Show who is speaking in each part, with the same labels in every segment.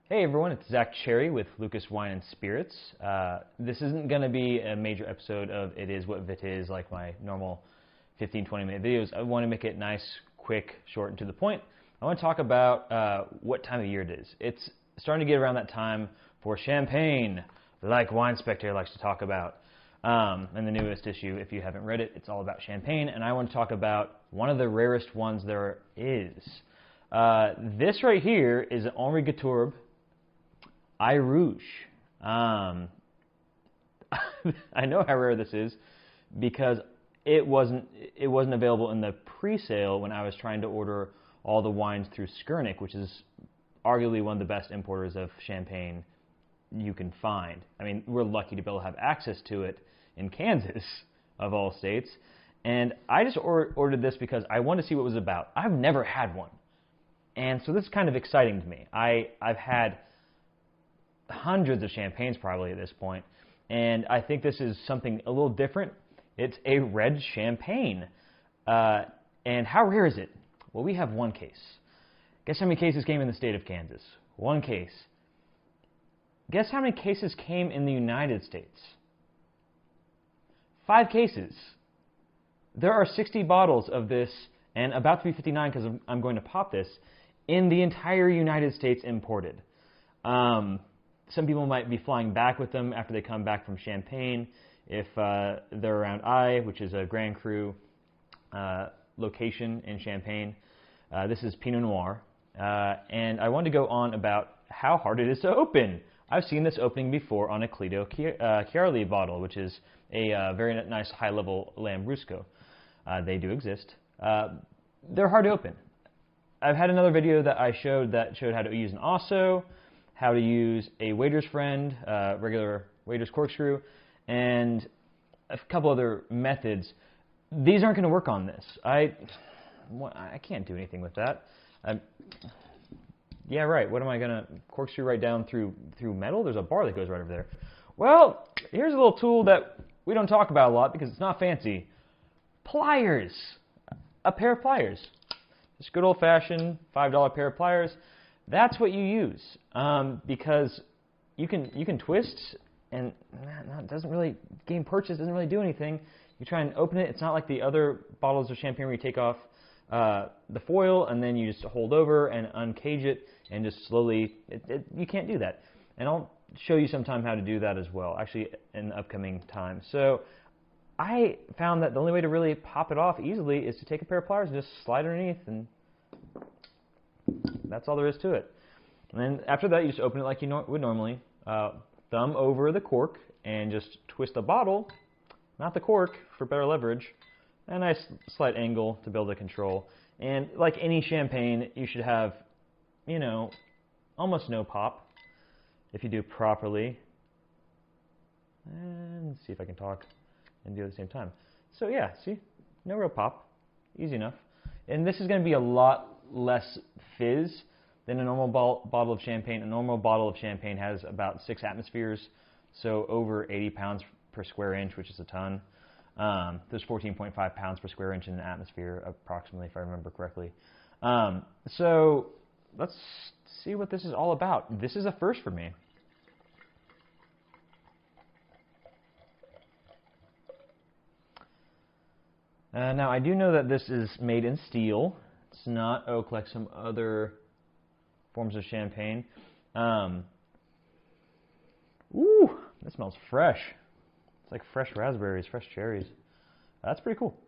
Speaker 1: Hey everyone, it's Zach Cherry with Lucas Wine and Spirits. This isn't going to be a major episode of It Is What Vitis, like my normal 15-20 minute videos. I want to make it nice, quick, short, and to the point. I want to talk about what time of year it is. It's starting to get around that time for champagne, like Wine Spectator likes to talk about. And the newest issue, if you haven't read it, it's all about champagne, and I want to talk about one of the rarest ones there is. This right here is an Henri Gatourb Rouge. I know how rare this is because it wasn't available in the pre-sale when I was trying to order all the wines through Skurnik, which is arguably one of the best importers of champagne you can find. I mean, we're lucky to be able to have access to it in Kansas, of all states. And I just ordered this because I wanted to see what it was about. I've never had one. And so this is kind of exciting to me. I've had hundreds of champagnes probably at this point, and I think this is something a little different. It's a red champagne. And how rare is it? Well, we have one case. Guess how many cases came in the state of Kansas? One case. Guess how many cases came in the United States? 5 cases. There are 60 bottles of this, and about to be 59 because I'm going to pop this, in the entire United States imported. Some people might be flying back with them after they come back from Champagne, if they're around which is a Grand Cru location in Champagne. This is Pinot Noir, and I wanted to go on about how hard it is to open. I've seen this opening before on a Clito Chiarli bottle, which is a very nice high-level Lambrusco. They do exist. They're hard to open. I've had another video that I showed how to use an Osso, how to use a waiter's friend, regular waiter's corkscrew, and a couple other methods. These aren't going to work on this. I can't do anything with that. Yeah, right. What am I going to corkscrew right down through metal? There's a bar that goes right over there. Well, here's a little tool that we don't talk about a lot because it's not fancy. Pliers. A pair of pliers. Just good old-fashioned $5 pair of pliers. That's what you use because you can twist, and it doesn't really game purchase doesn't really do anything. You try and open it. It's not like the other bottles of champagne where you take off the foil and then you just hold over and uncage it and just slowly. You can't do that, and I'll show you sometime how to do that as well. Actually, in the upcoming time. So I found that the only way to really pop it off easily is to take a pair of pliers and just slide underneath, and that's all there is to it. And then after that, you just open it like you would normally. Thumb over the cork and just twist the bottle, not the cork, for better leverage. A nice slight angle to be able to control. And like any champagne, you should have, almost no pop if you do it properly. And let's see if I can talk and do it at the same time. So yeah, see, no real pop, easy enough. And this is going to be a lot less fizz than a normal bottle of champagne. A normal bottle of champagne has about 6 atmospheres, so over 80 pounds per square inch, which is a ton. There's 14.5 pounds per square inch in an atmosphere, approximately, if I remember correctly. So let's see what this is all about. This is a first for me. Now, I do know that this is made in steel. It's not oak like some other forms of champagne. Ooh, that smells fresh. It's like fresh raspberries, fresh cherries. That's pretty cool.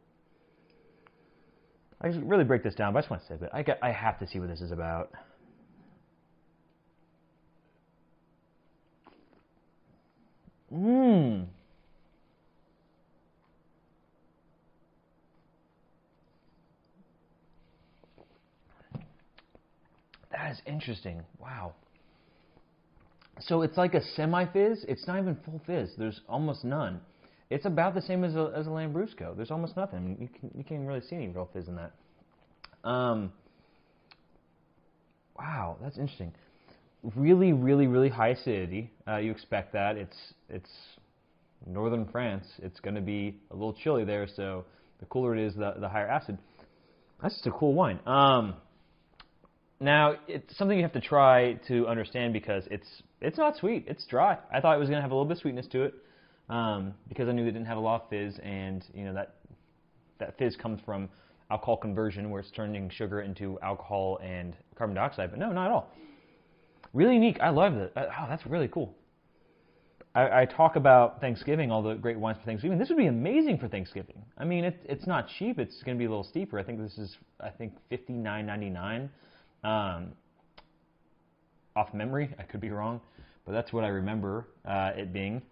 Speaker 1: I should really break this down, but I just want to sip it. I have to see what this is about. Mmm. That is interesting. Wow. So it's like a semi-fizz. It's not even full fizz. There's almost none. It's about the same as a Lambrusco. There's almost nothing. I mean, you can't really see any real fizz in that. Wow, that's interesting. Really, really, really high acidity. You expect that. It's northern France. It's going to be a little chilly there, so the cooler it is, the higher acid. That's just a cool wine. Now, it's something you have to try to understand because it's not sweet. It's dry. I thought it was going to have a little bit of sweetness to it because I knew it didn't have a lot of fizz, and you know that fizz comes from alcohol conversion, where it's turning sugar into alcohol and carbon dioxide. But no, not at all. Really unique. I love it. Oh, that's really cool. I talk about Thanksgiving, all the great wines for Thanksgiving. This would be amazing for Thanksgiving. I mean, it's not cheap. It's going to be a little steeper. I think this is $59.99. Off memory, I could be wrong, but that's what I remember it being.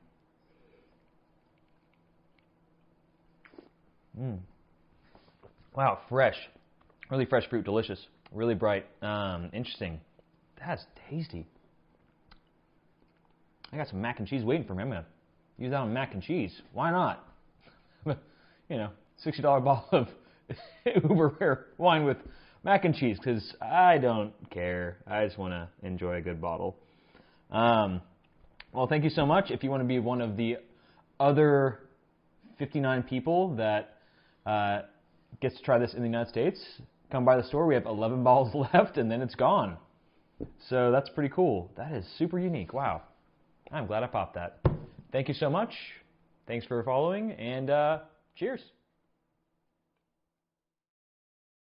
Speaker 1: Wow, fresh, really fresh fruit, delicious, really bright, interesting. That's tasty. I got some mac and cheese waiting for me. I'm gonna use that on mac and cheese. Why not? You know, $60 bottle of uber rare wine with mac and cheese, because I don't care. I just want to enjoy a good bottle. Well, thank you so much. If you want to be one of the other 59 people that gets to try this in the United States, come by the store. We have 11 bottles left, and then it's gone. So that's pretty cool. That is super unique. Wow. I'm glad I popped that. Thank you so much. Thanks for following, and cheers.